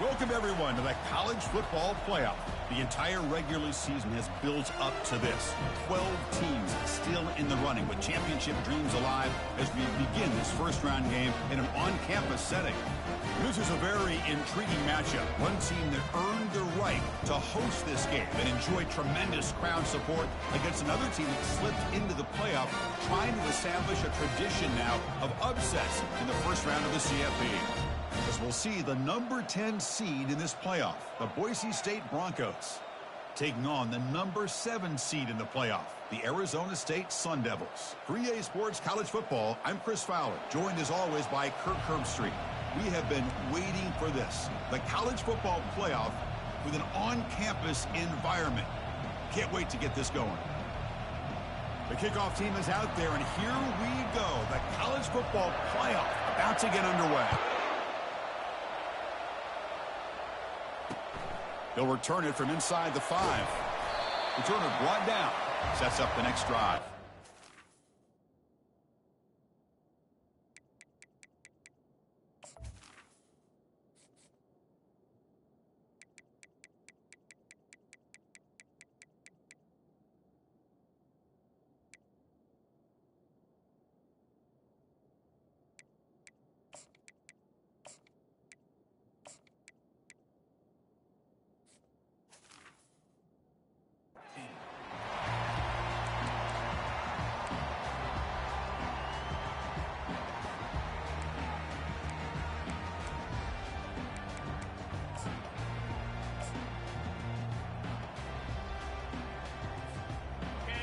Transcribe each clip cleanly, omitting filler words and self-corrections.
Welcome, everyone, to the college football playoff. The entire regular season has built up to this. 12 teams still in the running with championship dreams alive as we begin this first-round game in an on-campus setting. This is a very intriguing matchup. One team that earned the right to host this game and enjoyed tremendous crowd support against another team that slipped into the playoff, trying to establish a tradition now of upsets in the first round of the CFP. As we'll see the number 10 seed in this playoff, the Boise State Broncos, taking on the number 7 seed in the playoff, the Arizona State Sun Devils. For EA Sports College Football, I'm Chris Fowler, joined as always by Kirk Herbstreit. We have been waiting for this, the college football playoff with an on-campus environment. Can't wait to get this going. The kickoff team is out there, and here we go. The college football playoff about to get underway. They'll return it from inside the 5. Returner brought down. Sets up the next drive.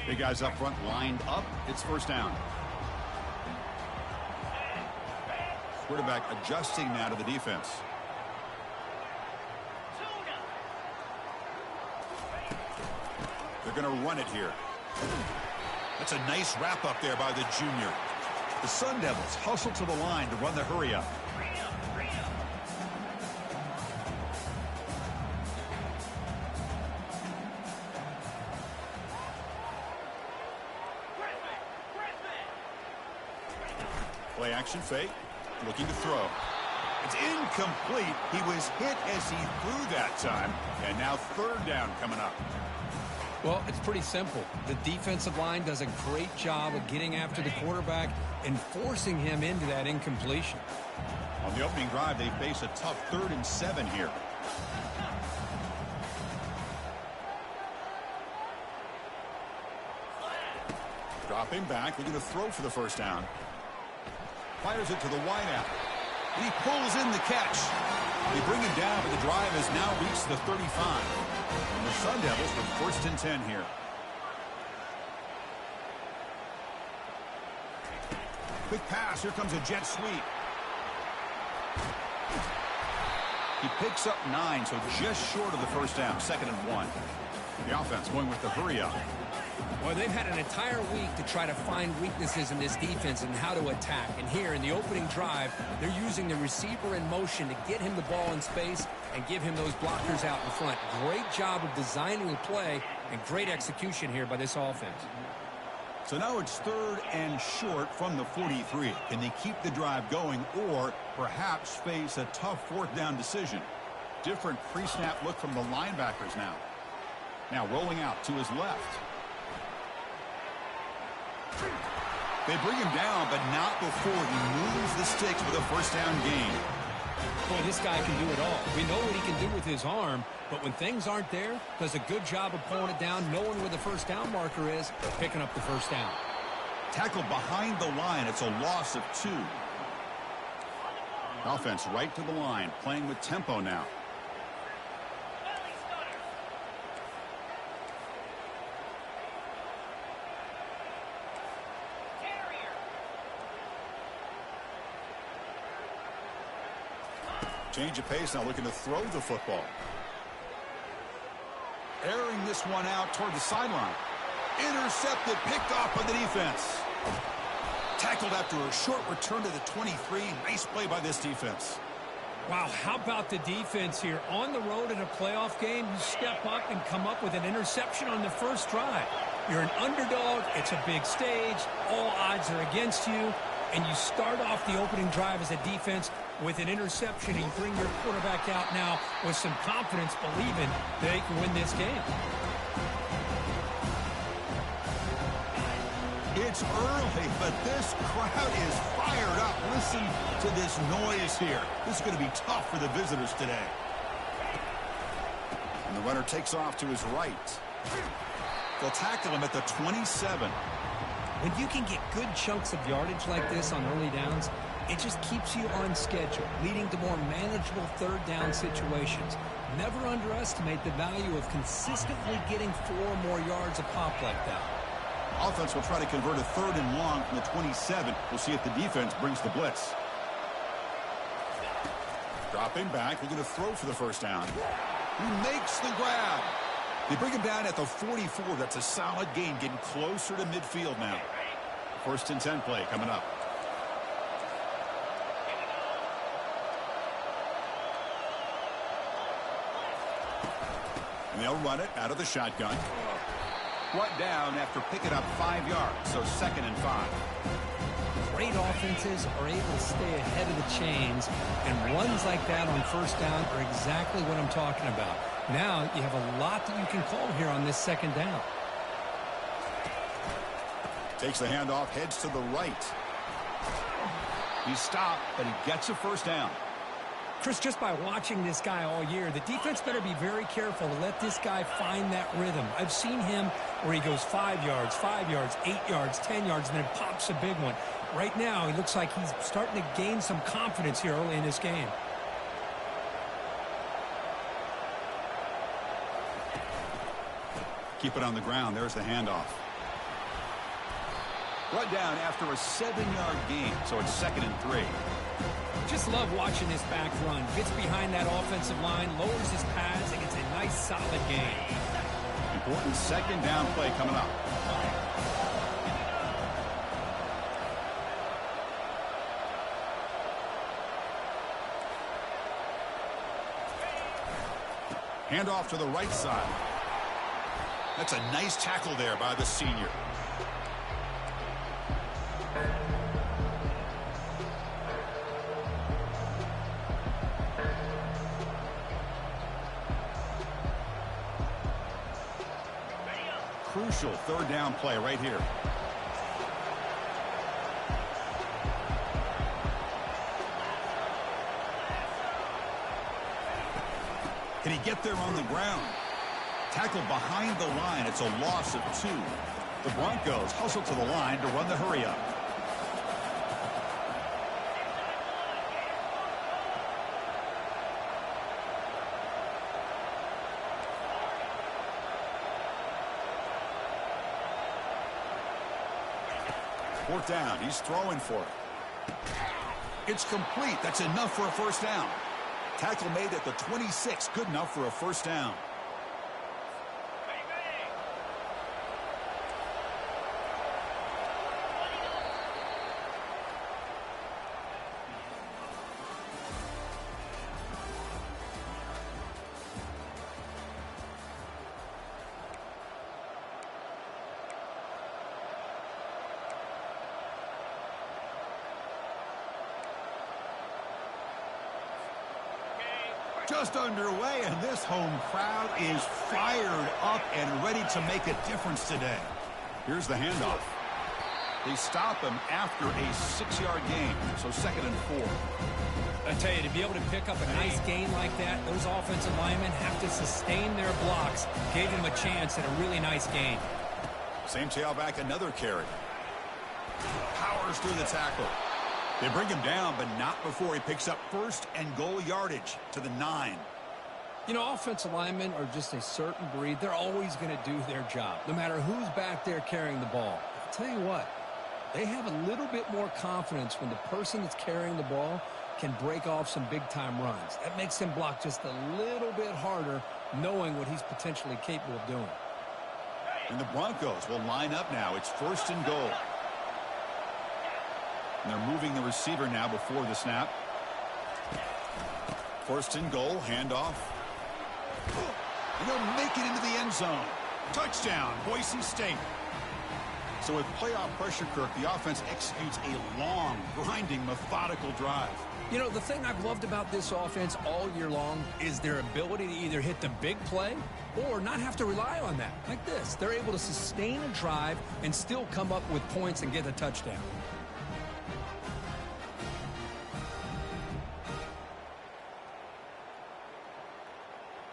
Big guys up front lined up. It's first down. Quarterback adjusting now to the defense. They're going to run it here. That's a nice wrap up there by the junior. The Sun Devils hustle to the line to run the hurry up. Play action fake, looking to throw. It's incomplete. He was hit as he threw that time, and now third down coming up. Well, it's pretty simple. The defensive line does a great job of getting after the quarterback and forcing him into that incompletion. On the opening drive, they face a tough 3rd and 7 here. Dropping back, looking to throw for the first down. Fires it to the wideout. He pulls in the catch. They bring him down, but the drive has now reached the 35. And the Sun Devils with 1st and 10 here. Quick pass. Here comes a jet sweep. He picks up 9, so just short of the first down. 2nd and 1. The offense going with the hurry up. Well, they've had an entire week to try to find weaknesses in this defense and how to attack. And here in the opening drive, they're using the receiver in motion to get him the ball in space and give him those blockers out in front. Great job of designing the play and great execution here by this offense. So now it's 3rd and short from the 43. Can they keep the drive going or perhaps face a tough 4th down decision? Different pre-snap look from the linebackers now. Now rolling out to his left. They bring him down, but not before he moves the sticks with a 1st down gain. Boy, this guy can do it all. We know what he can do with his arm, but when things aren't there, does a good job of pulling it down, knowing where the 1st down marker is, picking up the 1st down. Tackled behind the line. It's a loss of 2. Offense right to the line, playing with tempo now. Change of pace now, looking to throw the football. Airing this one out toward the sideline. Intercepted, picked off by the defense. Tackled after a short return to the 23. Nice play by this defense. Wow, how about the defense here? On the road in a playoff game, you step up and come up with an interception on the first drive. You're an underdog. It's a big stage. All odds are against you. And you start off the opening drive as a defense with an interception. You bring your quarterback out now with some confidence, believing they can win this game. It's early, but this crowd is fired up. Listen to this noise here. This is going to be tough for the visitors today. And the runner takes off to his right. They'll tackle him at the 27. When you can get good chunks of yardage like this on early downs, it just keeps you on schedule, leading to more manageable third down situations. Never underestimate the value of consistently getting 4 more yards a pop like that. Offense will try to convert a 3rd and long from the 27. We'll see if the defense brings the blitz. Dropping back, they're going to throw for the first down. He makes the grab. They bring him down at the 44. That's a solid gain, getting closer to midfield now. 1st and 10 play coming up. And they'll run it out of the shotgun. Brought down after picking up 5 yards, so 2nd and 5. Great offenses are able to stay ahead of the chains, and runs like that on first down are exactly what I'm talking about. Now you have a lot that you can call here on this 2nd down. Takes the handoff, heads to the right. He's stopped, but he gets a first down. Chris, just by watching this guy all year, the defense better be very careful to let this guy find that rhythm. I've seen him where he goes 5 yards, 8 yards, 10 yards, and then pops a big one. Right now, he looks like he's starting to gain some confidence here early in this game. Keep it on the ground. There's the handoff. Brought down after a 7-yard gain, so it's 2nd and 3. Just love watching this back run. Gets behind that offensive line, lowers his pads, and gets a nice solid gain. Important 2nd down play coming up. Handoff to the right side. That's a nice tackle there by the senior. Crucial 3rd down play right here. Can he get there on the ground? Tackle behind the line. It's a loss of 2. The Broncos hustle to the line to run the hurry up. Fourth down. He's throwing for it. It's complete. That's enough for a first down. Tackle made at the 26. Good enough for a first down. Just underway, and this home crowd is fired up and ready to make a difference today. Here's the handoff. They stop him after a 6-yard gain, so 2nd and 4. I tell you, to be able to pick up a nice gain like that, those offensive linemen have to sustain their blocks. Gave him a chance at a really nice gain. Same tailback, another carry. Powers through the tackle. They bring him down, but not before he picks up 1st and goal yardage to the 9. You know, offensive linemen are just a certain breed. They're always going to do their job, no matter who's back there carrying the ball. I'll tell you what, they have a little bit more confidence when the person that's carrying the ball can break off some big-time runs. That makes him block just a little bit harder, knowing what he's potentially capable of doing. And the Broncos will line up now. It's 1st and goal. And they're moving the receiver now before the snap. 1st and goal, handoff. And they'll make it into the end zone. Touchdown, Boise State. So with playoff pressure, Kirk, the offense executes a long, grinding, methodical drive. You know, the thing I've loved about this offense all year long is their ability to either hit the big play or not have to rely on that. Like this, they're able to sustain a drive and still come up with points and get a touchdown.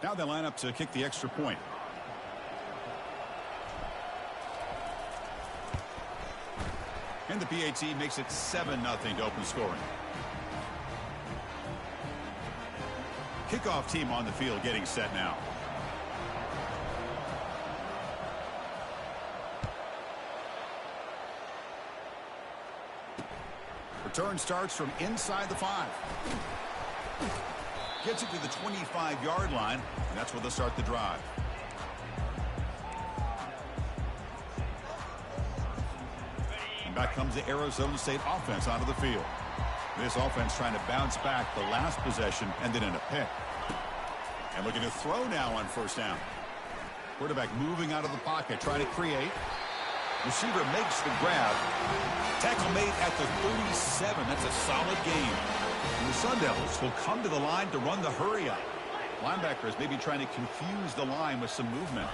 Now they line up to kick the extra point. And the PAT makes it 7-0 to open scoring. Kickoff team on the field getting set now. Return starts from inside the 5. Gets it to the 25-yard line, and that's where they'll start the drive. And back comes the Arizona State offense onto the field. This offense trying to bounce back the last possession, ended in a pick. And looking to throw now on first down. Quarterback moving out of the pocket, trying to create. Receiver makes the grab. Tackle made at the 37. That's a solid gain. And the Sun Devils will come to the line to run the hurry up. Linebackers maybe trying to confuse the line with some movement.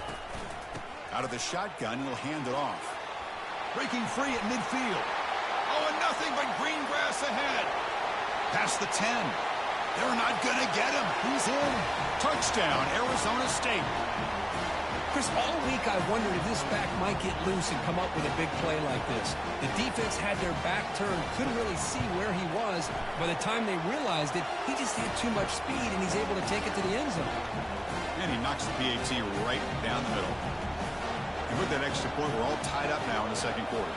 Out of the shotgun, he'll hand it off. Breaking free at midfield. Oh, and nothing but green grass ahead. Past the 10. They're not going to get him. He's in. Touchdown, Arizona State. Chris, all week I wondered if this back might get loose and come up with a big play like this. The defense had their back turned, couldn't really see where he was. By the time they realized it, he just had too much speed, and he's able to take it to the end zone. And he knocks the PAT right down the middle. And with that extra point, we're all tied up now in the second quarter.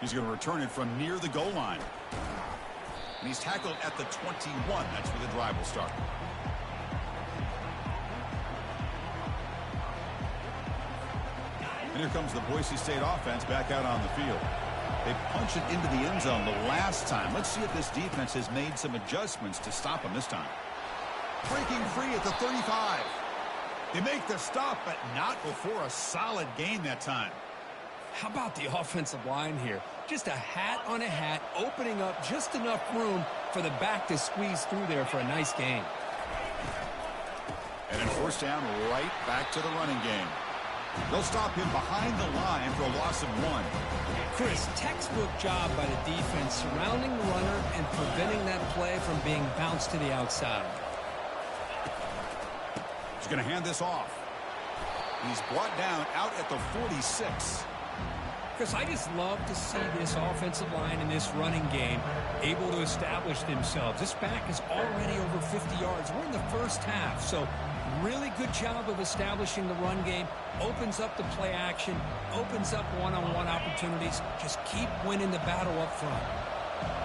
He's going to return it from near the goal line. And he's tackled at the 21. That's where the drive will start. And here comes the Boise State offense back out on the field. They punch it into the end zone the last time. Let's see if this defense has made some adjustments to stop him this time. Breaking free at the 35. They make the stop, but not before a solid gain that time. How about the offensive line here? Just a hat on a hat, opening up just enough room for the back to squeeze through there for a nice gain. And then first down, right back to the running game. They'll stop him behind the line for a loss of 1. Chris, textbook job by the defense surrounding the runner and preventing that play from being bounced to the outside. He's going to hand this off. He's brought down out at the 46. Chris, I just love to see this offensive line in this running game able to establish themselves. This back is already over 50 yards. We're in the first half, so really good job of establishing the run game. Opens up the play action, opens up one-on-one opportunities. Just keep winning the battle up front.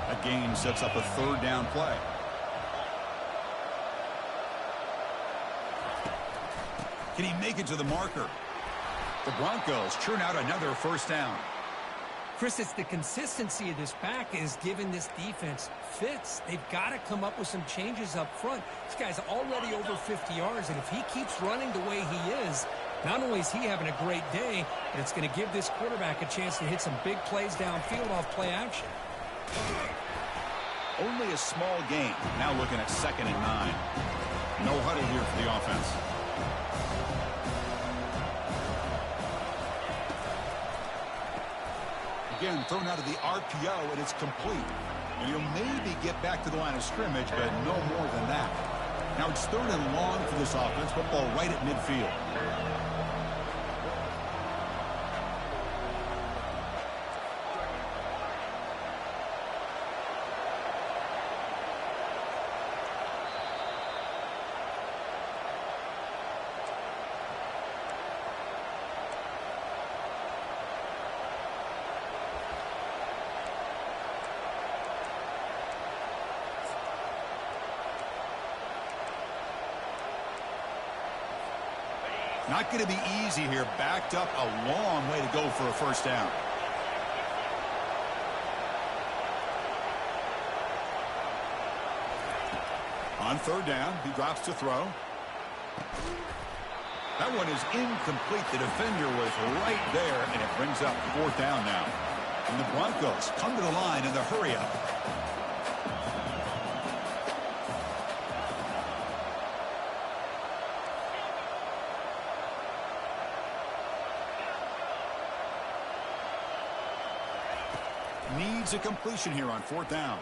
That gain sets up a third down play. Can he make it to the marker? The Broncos churn out another first down. Chris, it's the consistency of this back is giving this defense fits. They've got to come up with some changes up front. This guy's already over 50 yards, and if he keeps running the way he is, not only is he having a great day, but it's going to give this quarterback a chance to hit some big plays downfield off play action. Only a small gain. Now looking at 2nd and 9. No huddle here for the offense. Again, thrown out of the RPO, and it's complete. And he'll maybe get back to the line of scrimmage, but no more than that. Now it's 3rd and long for this offense. Football right at midfield. Not going to be easy here. Backed up a long way to go for a first down. On 3rd down, he drops to throw. That one is incomplete. The defender was right there, and it brings up 4th down now. And the Broncos come to the line in the hurry-up. Needs a completion here on 4th down.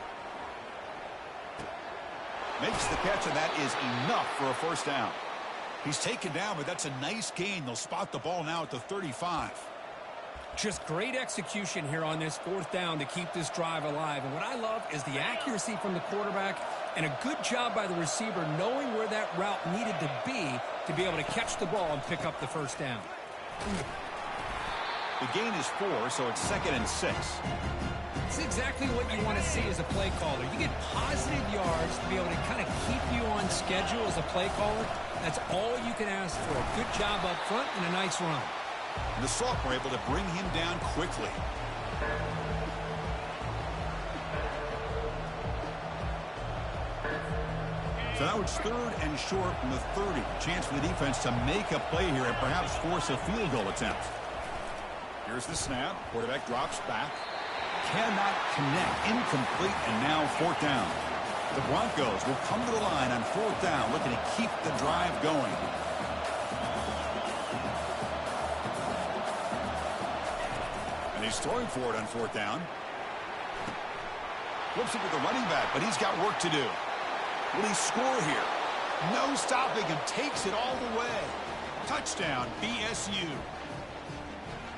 Makes the catch, and that is enough for a 1st down. He's taken down, but that's a nice gain. They'll spot the ball now at the 35. Just great execution here on this 4th down to keep this drive alive. And what I love is the accuracy from the quarterback and a good job by the receiver knowing where that route needed to be able to catch the ball and pick up the 1st down. The gain is 4, so it's 2nd and 6. It's exactly what you want to see as a play caller. You get positive yards to be able to kind of keep you on schedule as a play caller. That's all you can ask for. Good job up front and a nice run. And the sophomore able to bring him down quickly. So now it's 3rd and short from the 30. Chance for the defense to make a play here and perhaps force a field goal attempt. Here's the snap. Quarterback drops back. Cannot connect. Incomplete, and now 4th down. The Broncos will come to the line on 4th down, looking to keep the drive going. And he's throwing for it on 4th down. Flips it with the running back, but he's got work to do. Will he score here? No stopping him. Takes it all the way. Touchdown, BSU.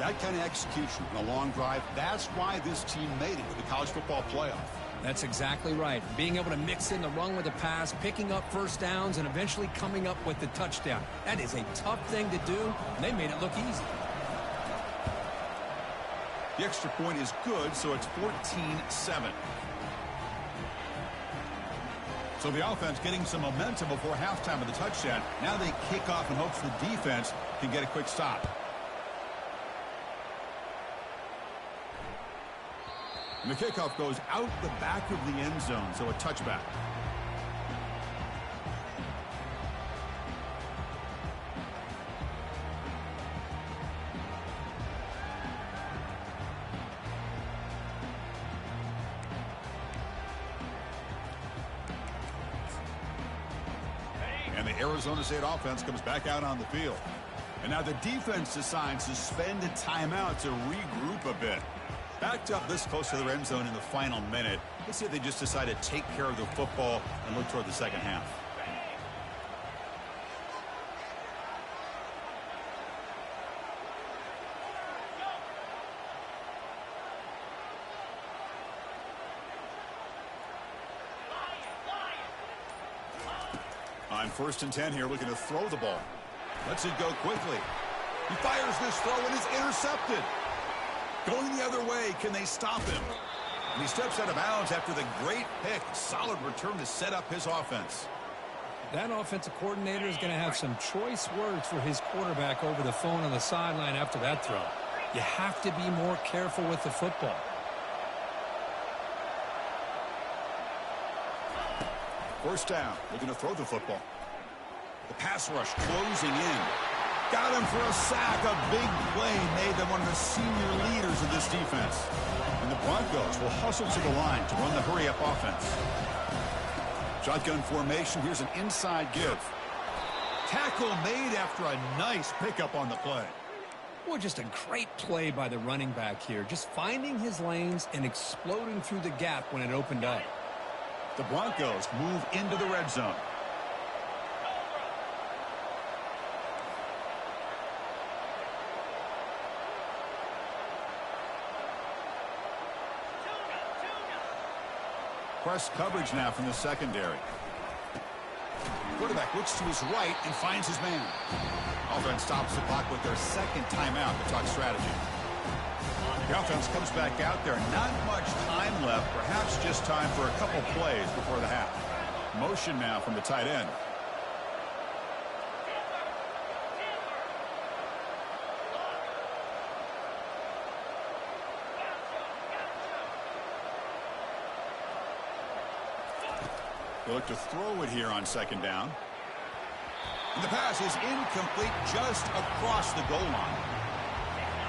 That kind of execution in a long drive, that's why this team made it to the college football playoff. That's exactly right. Being able to mix in the run with the pass, picking up 1st downs, and eventually coming up with the touchdown. That is a tough thing to do, and they made it look easy. The extra point is good, so it's 14-7. So the offense getting some momentum before halftime of the touchdown. Now they kick off in hopes the defense can get a quick stop. And the kickoff goes out the back of the end zone, so a touchback. And the Arizona State offense comes back out on the field. And now the defense decides to spend a timeout to regroup a bit. Backed up this close to their end zone in the final minute. Let's see if they just decide to take care of the football and look toward the second half. On 1st and 10 here, looking to throw the ball. Lets it go quickly. He fires this throw and is intercepted. Going the other way, can they stop him? And he steps out of bounds after the great pick. Solid return to set up his offense. That offensive coordinator is going to have some choice words for his quarterback over the phone on the sideline after that throw. You have to be more careful with the football. First down, looking to throw the football. The pass rush closing in. Got him for a sack. A big play made them one of the senior leaders of this defense. And the Broncos will hustle to the line to run the hurry-up offense. Shotgun formation. Here's an inside give. Tackle made after a nice pickup on the play. Well, just a great play by the running back here. Just finding his lanes and exploding through the gap when it opened up. The Broncos move into the red zone. Press coverage now from the secondary. Quarterback looks to his right and finds his man. Offense stops the clock with their second timeout to talk strategy. The offense comes back out there. Not much time left. Perhaps just time for a couple plays before the half. Motion now from the tight end. They look to throw it here on second down. And the pass is incomplete just across the goal line.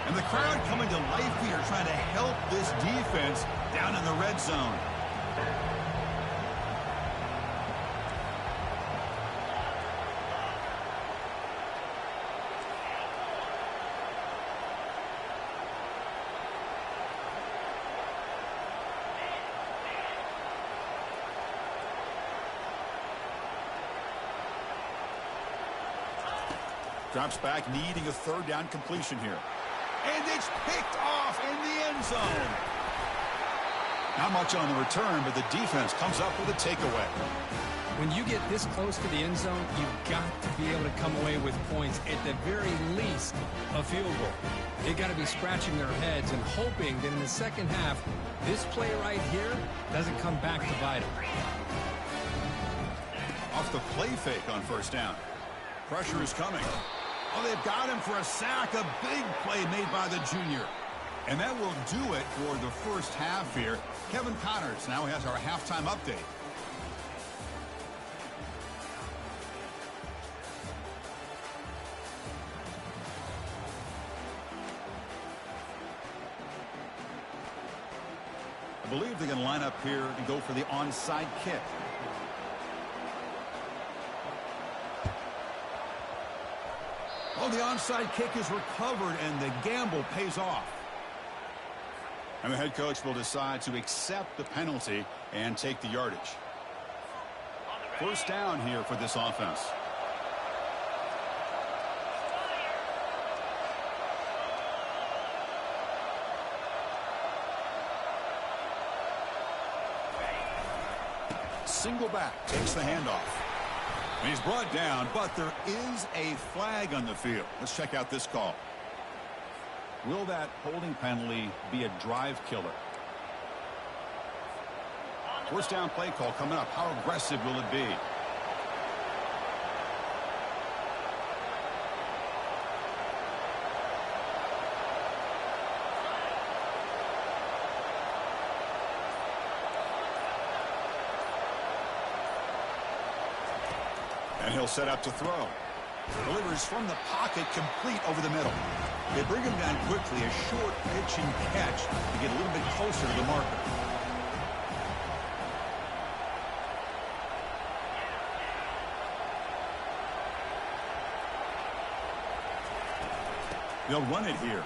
And the crowd coming to life here, trying to help this defense down in the red zone. Drops back, needing a third down completion here. And it's picked off in the end zone. Not much on the return, but the defense comes up with a takeaway. When you get this close to the end zone, you've got to be able to come away with points, at the very least, a field goal. They've got to be scratching their heads and hoping that in the second half, this play right here doesn't come back to bite them. Off the play fake on first down. Pressure is coming. Oh, they've got him for a sack. A big play made by the junior. And that will do it for the first half here. Kevin Connors now has our halftime update. I believe they're going to line up here and go for the onside kick. Oh, the onside kick is recovered, and the gamble pays off. And the head coach will decide to accept the penalty and take the yardage. First down here for this offense. Single back, takes the handoff. And he's brought down, but there is a flag on the field. Let's check out this call. Will that holding penalty be a drive killer? First down play call coming up. How aggressive will it be? And he'll set up to throw. Delivers from the pocket, complete over the middle. They bring him down quickly, a short pitch and catch to get a little bit closer to the marker. They'll run it here.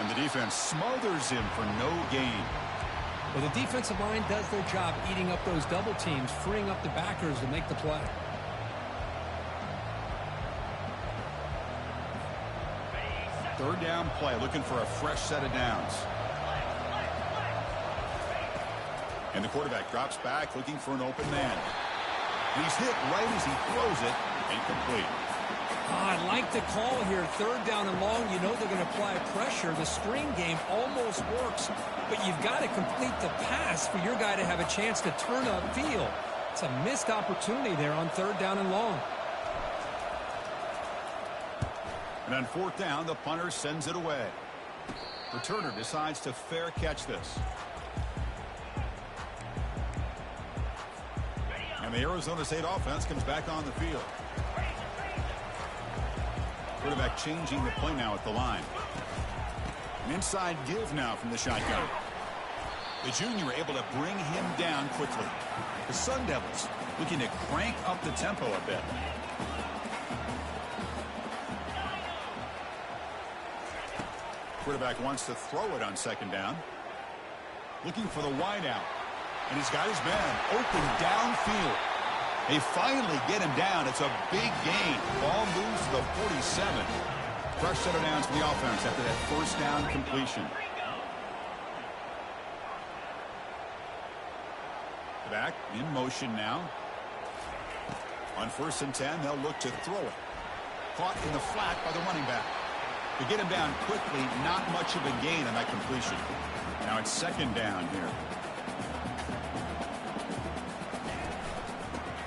And the defense smothers him for no gain. Well, the defensive line does their job eating up those double teams, freeing up the backers to make the play. Third down play, looking for a fresh set of downs. And the quarterback drops back, looking for an open man. And he's hit right as he throws it, incomplete. I like the call here. Third down and long, you know they're going to apply pressure. The screen game almost works, but you've got to complete the pass for your guy to have a chance to turn upfield. It's a missed opportunity there on third down and long. And on fourth down, the punter sends it away. Returner decides to fair catch this. And the Arizona State offense comes back on the field. Quarterback changing the play now at the line. An inside give now from the shotgun. The junior able to bring him down quickly. The Sun Devils looking to crank up the tempo a bit. Quarterback wants to throw it on second down. Looking for the wide out. And he's got his man open downfield. They finally get him down. It's a big gain. Ball moves to the 47. Fresh set of downs for the offense after that first down completion. Back in motion now. On 1st and 10, they'll look to throw it. Caught in the flat by the running back. To get him down quickly, not much of a gain on that completion. Now it's second down here.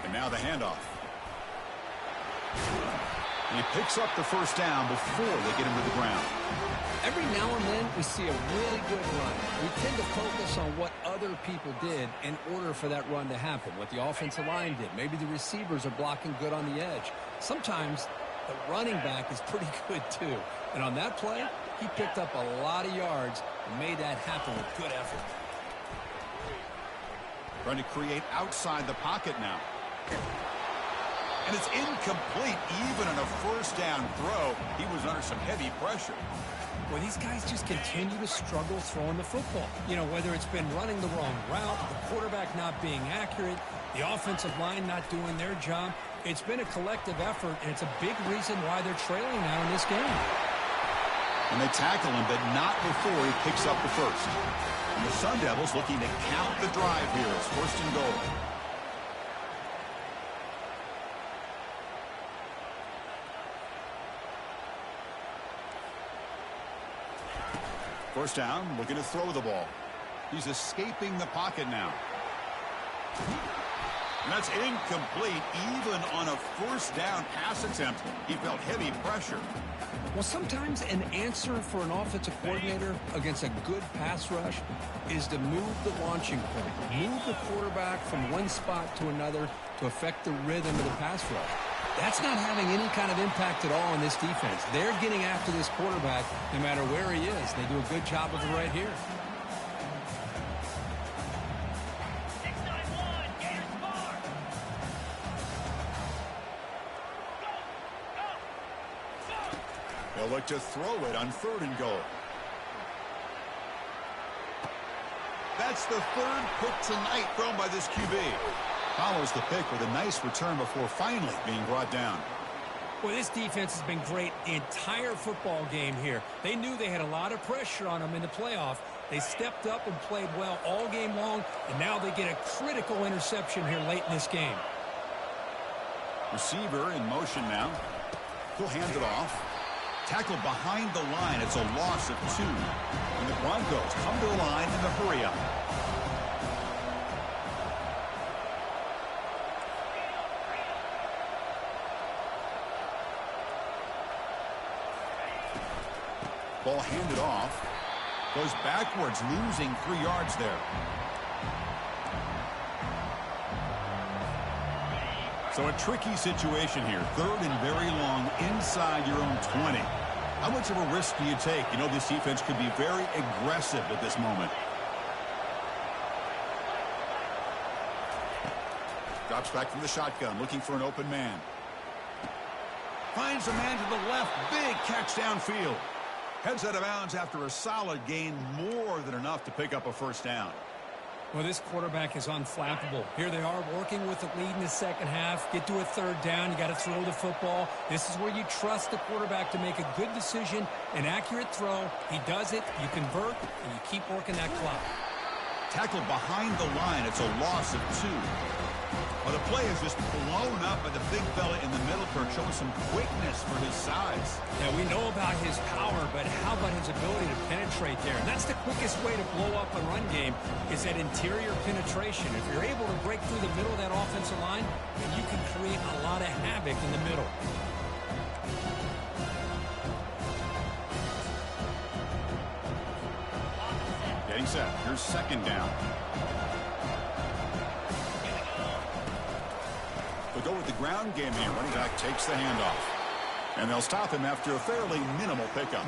And now the handoff. And he picks up the first down before they get him to the ground. Every now and then we see a really good run. We tend to focus on what other people did in order for that run to happen. What the offensive line did. Maybe the receivers are blocking good on the edge. Sometimes the running back is pretty good too. And on that play, He picked up a lot of yards and made that happen with good effort. Trying to create outside the pocket now. And it's incomplete. Even on a first down throw, he was under some heavy pressure. Well, these guys just continue to struggle throwing the football. You know, whether it's been running the wrong route, the quarterback not being accurate, the offensive line not doing their job. It's been a collective effort, and it's a big reason why they're trailing now in this game. And they tackle him, but not before he picks up the first. And the Sun Devils looking to count the drive here. It's first and goal. First down, looking to throw the ball. He's escaping the pocket now. And that's incomplete. Even on a first down pass attempt, he felt heavy pressure. Well, sometimes an answer for an offensive coordinator against a good pass rush is to move the launching point, move the quarterback from one spot to another to affect the rhythm of the pass rush. That's not having any kind of impact at all on this defense. They're getting after this quarterback no matter where he is. They do a good job of it right here. They'll look to throw it on third and goal. That's the third pick tonight thrown by this QB. Follows the pick with a nice return before finally being brought down. Well, this defense has been great the entire football game here. They knew they had a lot of pressure on them in the playoff. They stepped up and played well all game long, and now they get a critical interception here late in this game. Receiver in motion now. He'll hand it off. Tackled behind the line. It's a loss of 2. And the Broncos come to the line in the hurry-up. Ball handed off. Goes backwards, losing 3 yards there. So a tricky situation here. Third and very long inside your own 20. How much of a risk do you take? You know, this defense could be very aggressive at this moment. Drops back from the shotgun, looking for an open man. Finds a man to the left. Big catch downfield. Heads out of bounds after a solid gain, more than enough to pick up a first down. Well, this quarterback is unflappable. Here they are working with the lead in the second half. Get to a third down. You got to throw the football. This is where you trust the quarterback to make a good decision, an accurate throw. He does it. You convert, and you keep working that clock. Tackled behind the line. It's a loss of 2. Well, the play is just blown up by the big fella in the middle, Kirk, showing some quickness for his size. Yeah, we know about his power, but how about his ability to penetrate there? And that's the quickest way to blow up a run game is that interior penetration. If you're able to break through the middle of that offensive line, then you can create a lot of havoc in the middle. Getting set. Here's second down. They'll go with the ground game here. Running back takes the handoff. And they'll stop him after a fairly minimal pickup.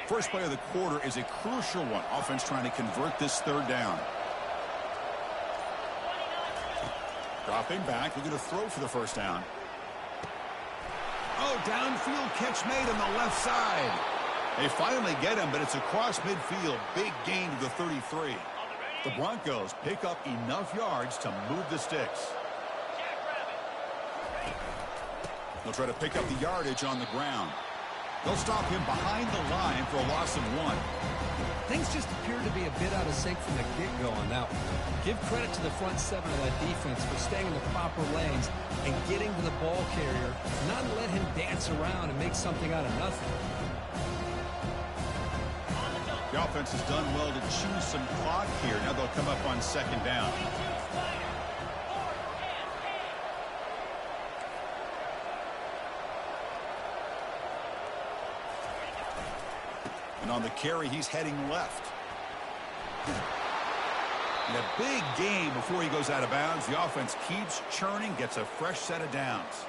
First play of the quarter is a crucial one. Offense trying to convert this third down. Dropping back, looking to throw for the first down. Oh, downfield catch made on the left side. They finally get him, but it's across midfield. Big gain to the 33. The Broncos pick up enough yards to move the sticks. They'll try to pick up the yardage on the ground. They'll stop him behind the line for a loss of 1. Things just appear to be a bit out of sync from the get-go on that one. Give credit to the front seven of that defense for staying in the proper lanes and getting to the ball carrier, not let him dance around and make something out of nothing. The offense has done well to choose some clock here. Now they'll come up on 2nd down. And on the carry, he's heading left. And a big gain before he goes out of bounds. The offense keeps churning, gets a fresh set of downs.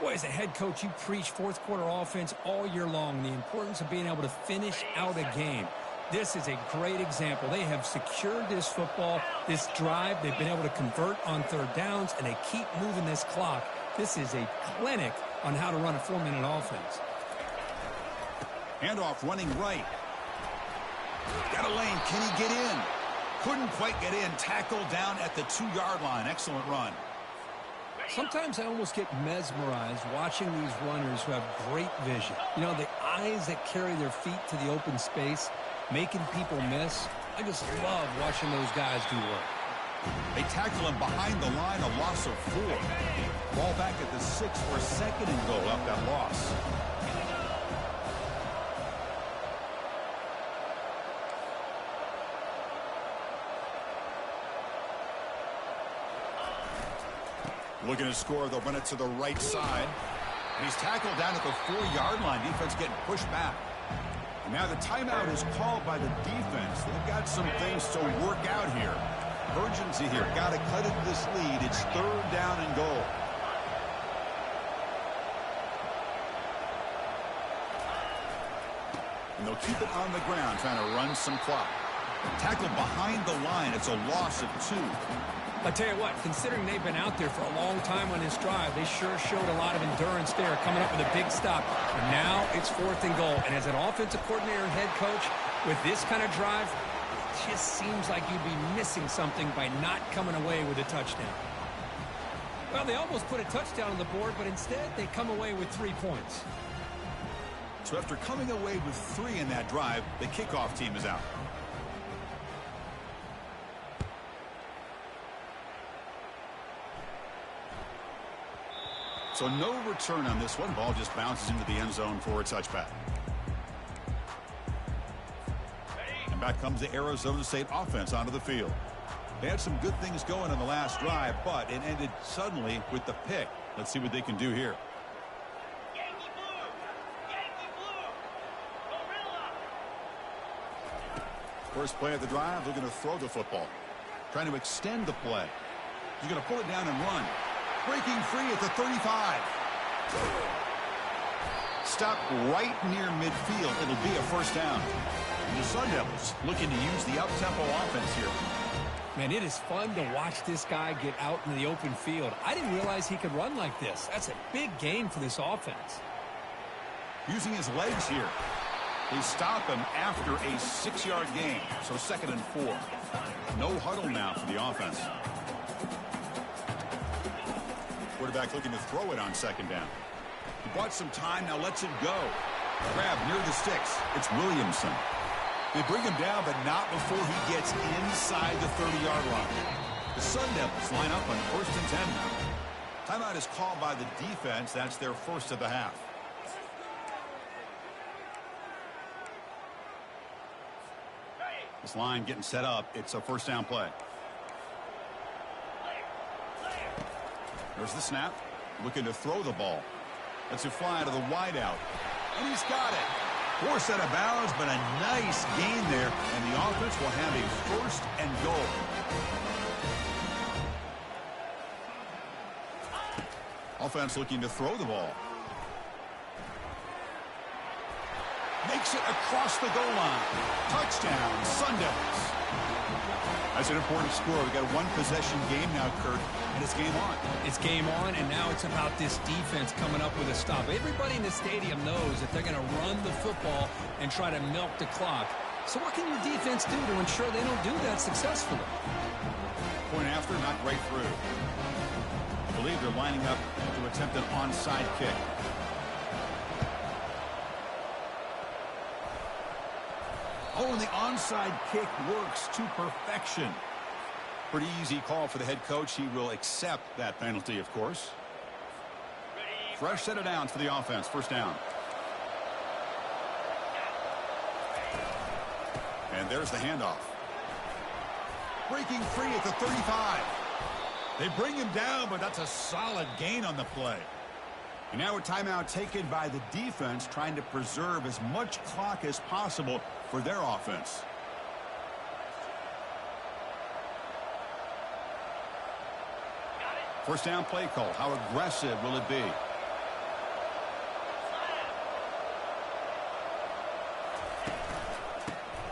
Boy, as a head coach, you preach fourth-quarter offense all year long, the importance of being able to finish out a game. This is a great example. They have secured this football, this drive. They've been able to convert on 3rd downs, and they keep moving this clock. This is a clinic on how to run a 4-minute offense. Handoff running right. Got a lane. Can he get in? Couldn't quite get in. Tackled down at the 2-yard line. Excellent run. Sometimes I almost get mesmerized watching these runners who have great vision. You know, the eyes that carry their feet to the open space, making people miss. I just love watching those guys do work. They tackle him behind the line, a loss of 4. Ball back at the 6 for 2nd and goal up that loss. Looking to score, they'll run it to the right side. And he's tackled down at the 4-yard line. Defense getting pushed back. And now the timeout is called by the defense. They've got some things to work out here. Urgency here. Got to cut into this lead. It's 3rd down and goal. And they'll keep it on the ground, trying to run some clock. Tackled behind the line. It's a loss of 2. I tell you what, considering they've been out there for a long time on this drive, they sure showed a lot of endurance there, coming up with a big stop. And now it's 4th and goal. And as an offensive coordinator and head coach, with this kind of drive, it just seems like you'd be missing something by not coming away with a touchdown. Well, they almost put a touchdown on the board, but instead they come away with 3 points. So after coming away with 3 in that drive, the kickoff team is out. So no return on this one. Ball just bounces into the end zone for a touchback. And back comes the Arizona State offense onto the field. They had some good things going in the last drive, but it ended suddenly with the pick. Let's see what they can do here. First play of the drive, they're going to throw the football. Trying to extend the play. He's going to pull it down and run. Breaking free at the 35. Stopped right near midfield. It'll be a 1st down. And the Sun Devils looking to use the up-tempo offense here. Man, it is fun to watch this guy get out in the open field. I didn't realize he could run like this. That's a big gain for this offense. Using his legs here. They stop him after a 6-yard gain. So 2nd and 4. No huddle now for the offense. Quarterback looking to throw it on 2nd down. He bought some time, now lets it go. Grab near the sticks. It's Williamson. They bring him down, but not before he gets inside the 30-yard line. The Sun Devils line up on 1st and 10 now. Timeout is called by the defense. That's their 1st of the half. This line getting set up. It's a 1st down play. There's the snap. Looking to throw the ball. Lets it fly to the wideout. And he's got it. Forced out of bounds, but a nice gain there. And the offense will have a 1st and goal. Offense looking to throw the ball. Makes it across the goal line. Touchdown, Sun Devils. That's an important score. We've got a 1-possession game now, Kurt, and it's game on. It's game on, and now it's about this defense coming up with a stop. Everybody in the stadium knows that they're going to run the football and try to milk the clock. So what can your defense do to ensure they don't do that successfully? Point after, not right through. I believe they're lining up to attempt an onside kick. Oh, and the onside kick works to perfection. Pretty easy call for the head coach. He will accept that penalty, of course. Fresh set of downs for the offense. First down. And there's the handoff. Breaking free at the 35. They bring him down, but that's a solid gain on the play. And now a timeout taken by the defense, trying to preserve as much clock as possible for their offense. First down play call. How aggressive will it be?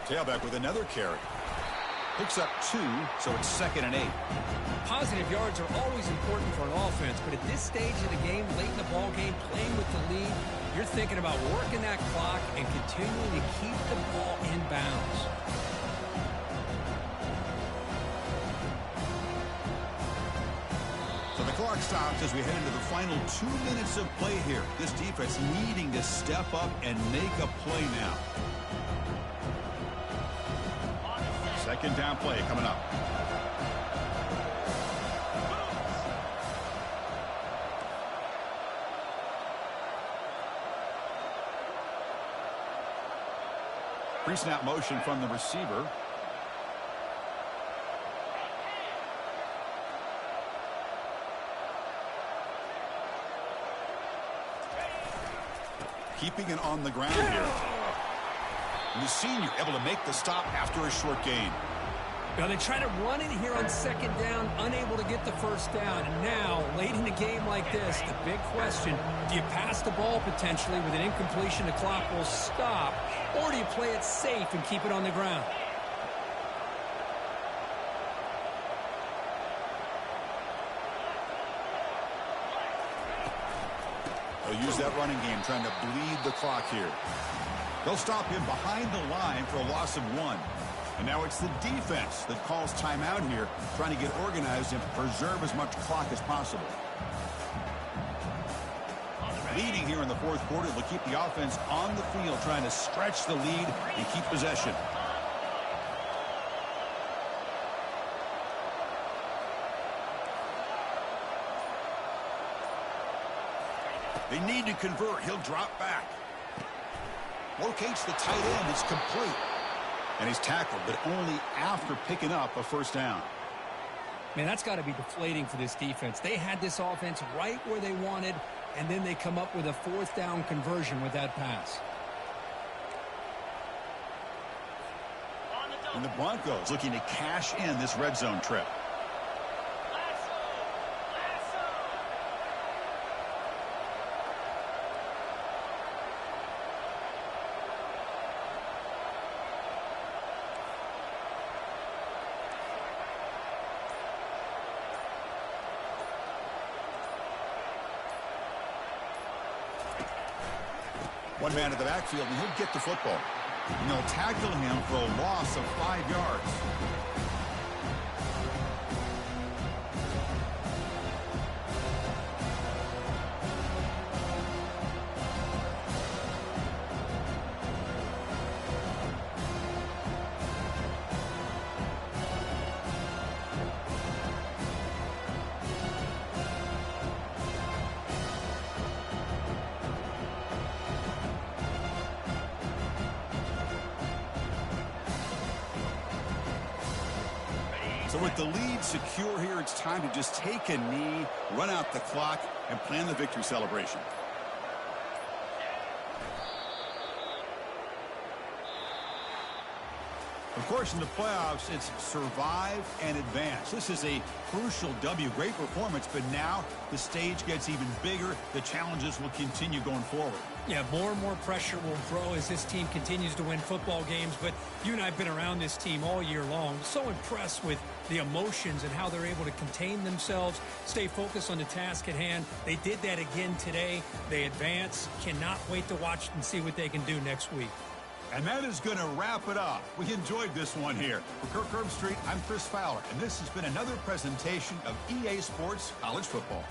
Tailback with another carry. Picks up 2, so it's 2nd and 8. Positive yards are always important for an offense, but at this stage of the game, late in the ball game, playing with the lead, you're thinking about working that clock and continuing to keep the ball in bounds. So the clock stops as we head into the final 2 minutes of play here. This defense needing to step up and make a play now. Second down play coming up. Pre-snap motion from the receiver. Keeping it on the ground here. And the senior able to make the stop after a short gain. Now they try to run it here on second down, unable to get the first down. And now, late in a game like this, the big question, do you pass the ball potentially with an incompletion, the clock will stop, or do you play it safe and keep it on the ground? They'll use that running game, trying to bleed the clock here. They'll stop him behind the line for a loss of 1. And now it's the defense that calls timeout here, trying to get organized and preserve as much clock as possible. Leading here in the fourth quarter, they'll keep the offense on the field, trying to stretch the lead and keep possession. They need to convert. He'll drop back. Locates the tight end. It's complete. And he's tackled, but only after picking up a first down. Man, that's got to be deflating for this defense. They had this offense right where they wanted, and then they come up with a fourth down conversion with that pass. And the Broncos looking to cash in this red zone trip. One man in the backfield, and he'll get the football. And they'll tackle him for a loss of 5 yards. So with the lead secure here, it's time to just take a knee, run out the clock, and plan the victory celebration. Of course, in the playoffs, it's survive and advance. This is a crucial W. Great performance, but now the stage gets even bigger. The challenges will continue going forward. Yeah, more and more pressure will grow as this team continues to win football games, but you and I have been around this team all year long. So impressed with the emotions and how they're able to contain themselves, stay focused on the task at hand. They did that again today. They advance. Cannot wait to watch and see what they can do next week. And that is going to wrap it up. We enjoyed this one here. For Kirk Herbstreit, I'm Chris Fowler, and this has been another presentation of EA Sports College Football.